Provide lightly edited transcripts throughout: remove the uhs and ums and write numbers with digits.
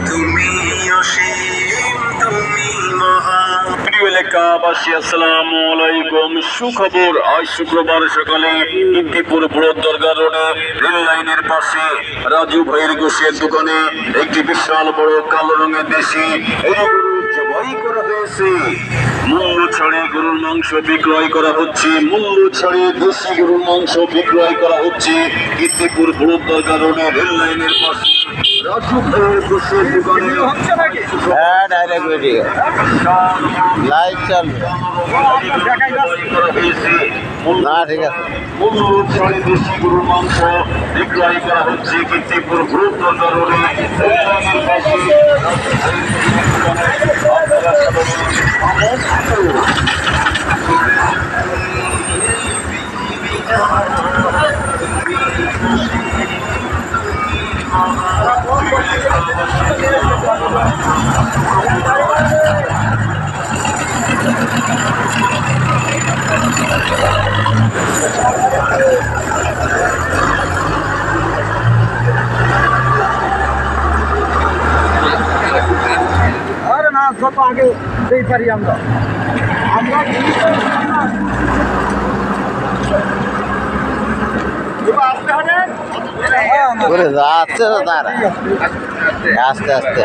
তুমি অসীম, তুমি মহান। প্রিয় এলাকাবাসী, আসসালামু আলাইকুম। সুখবর, আজ শুক্রবার সকালে ইতিপুর বড় দরগা রোডে রেল লাইনের পাশে রাজু ভাইয়ের গোশের দোকানে একটি বিশাল বড় কালো রঙের দেশি জবাই করা হয়েছে। মূল্য ছাড়ে গরুর মাংস বিক্রয় করা হচ্ছে। মূল্য ছাড়ে দেশি গরুর মাংস বিক্রয় করা হচ্ছে ইতিপুর বড় দরগা রোডে রেল লাইনের পাশে রাজু ভাইয়ের গোশের দোকানে। হ্যাঁ, ডাইরেক্ট ভিডিও লাইভ চলবে না, ঠিক আছে। মূল্য ছাড়ে দেশি গরুর মাংস বিক্রয় করা হচ্ছে ইতিপুর বড় দরগা রোডে রেল লাইনের পাশে। আরে না, যত আগে সেই পারি আমরা করে যাচ্ছে তো তারা আস্তে আস্তে।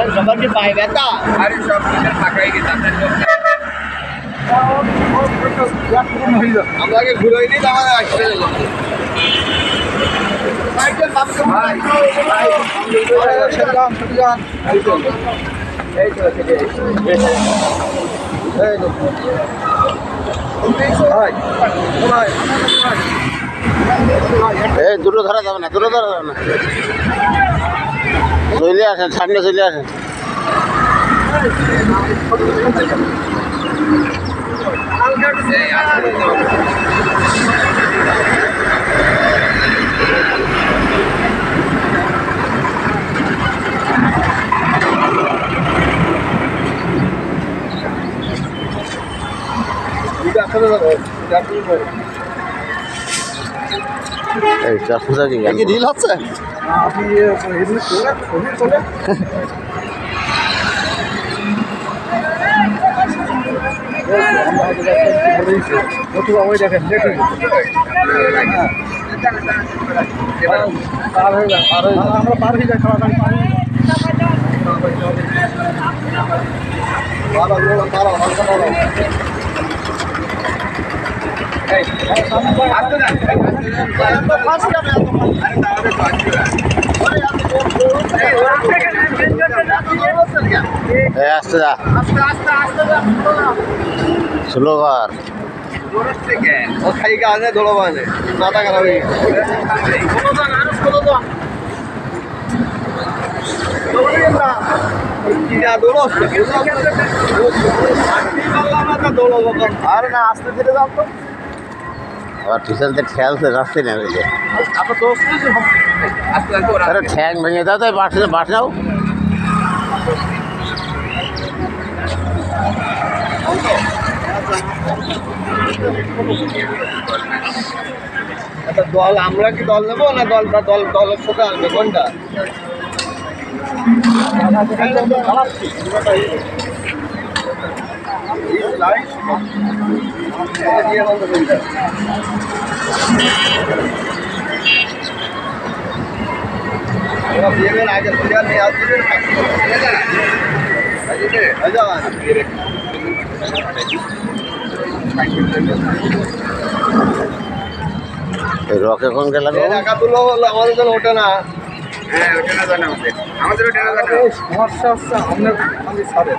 আমাকে ঘুরে দিই, আমার আসতে এই দূরে ধরা যাবে না, দূরে ধরা যাবে না। চলে আসেন, সামনে চলে আসেন। এই চাষা কি রিল হচ্ছে? আপনি চলে ওই দেখেন দেখুন আমরা পার হয়ে যাই, খাওয়া পার হয়ে আসতে যা, স্লো কর। ও খাই গানে দৌড়ো মানে মাথা খারাপ হয়ে আরে না, আস্তে ধীরে যাও তো। আবার টিউশনতে খেলতে রাস্তায় নেমে গেছে। আপনার দোস্ত আরে ঠ্যাং ভেঙে দাও, তাই বাস নাও। একটা দল, আমরা কি দল নেবো না দলের সাথে আসবে কোনটা? আগে প্লেয়ার নিয়ে আসবে। রকে কোন গেল? টাকা তুলো আমাদের জন্য ওঠে না। হ্যাঁ, ওঠে না জানা আমাদের ওঠে না জানা। সমস্যা হচ্ছে আমাদের ছাড়ে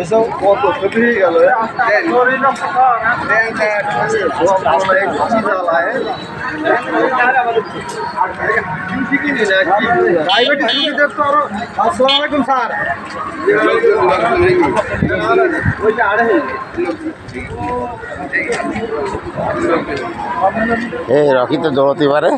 এসব কত ক্ষতি হয়ে গেল। আসসালামু আলাইকুম স্যার। এই রকি তো দৌড়তে পারে।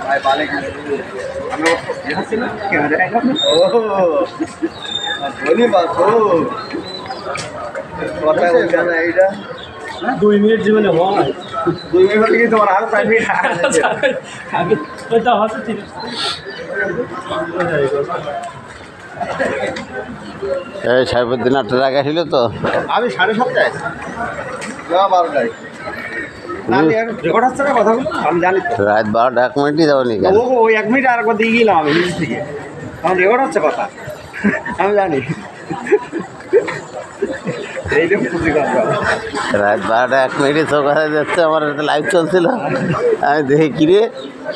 ভাই বালে আমরা যাচ্ছি না ও বলি বাস ও কথা বলছে না এইটা 2 মিনিট জীবনে হয় 2 মিনিট হলে কি তোমার আর 5 মিনিট আগে ওইটা হচ্ছে ঠিক এই সাহেবুদ্দিন 8টার আগে ছিল তো আমি 7:30 না 12টায় না রেকর্ড হচ্ছে না কথাগুলো আমি জানি তো রাত 12টা 1 মিনিটই যাবনি কেন ও ওই 1 মিনিট আর একবার দিয়ে গেলাম আমি নিজ থেকে কারণ রেকর্ড হচ্ছে কথা আমি জানি এইটা খুশি কথা রাত 12টা 1 মিনিটই তো কথা যাচ্ছে আমার লাইভ চলছিল আমি দেখি কিরে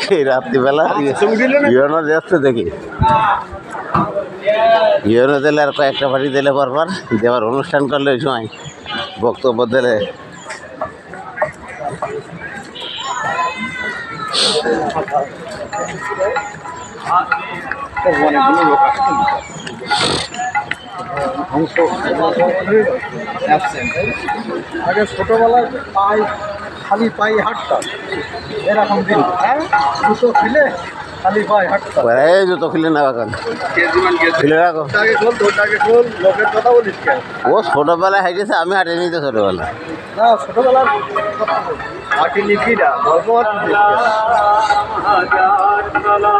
সেই রাত্রিবেলা তুমি দিলে না ইউনো যাচ্ছে দেখি ইউনো দিলে আর কয়েকটা বাড়ি দিলে পরপর দিয়ে আবার অনুষ্ঠান করলে ওই সময় বক্তব্য দিলে অনেকগুলো লোক আসছে আগে ছোটোবেলায় খালি পায়ে হাঁটতাম এরকম দিন হ্যাঁ জুতো খুলে খালি পায়ে হাঁটতাম এই জুতো খুলে না এখন খুলে রাখো ওটাকে খোল ওটাকে খোল লোকের কথা বলিস কেন ও ছোটোবেলায় হাঁটেছে আমি হাঁটিনি তো ছোটোবেলা না ছোটোবেলার হাঁটি লিখি না গল্প হাঁটতে পারছে না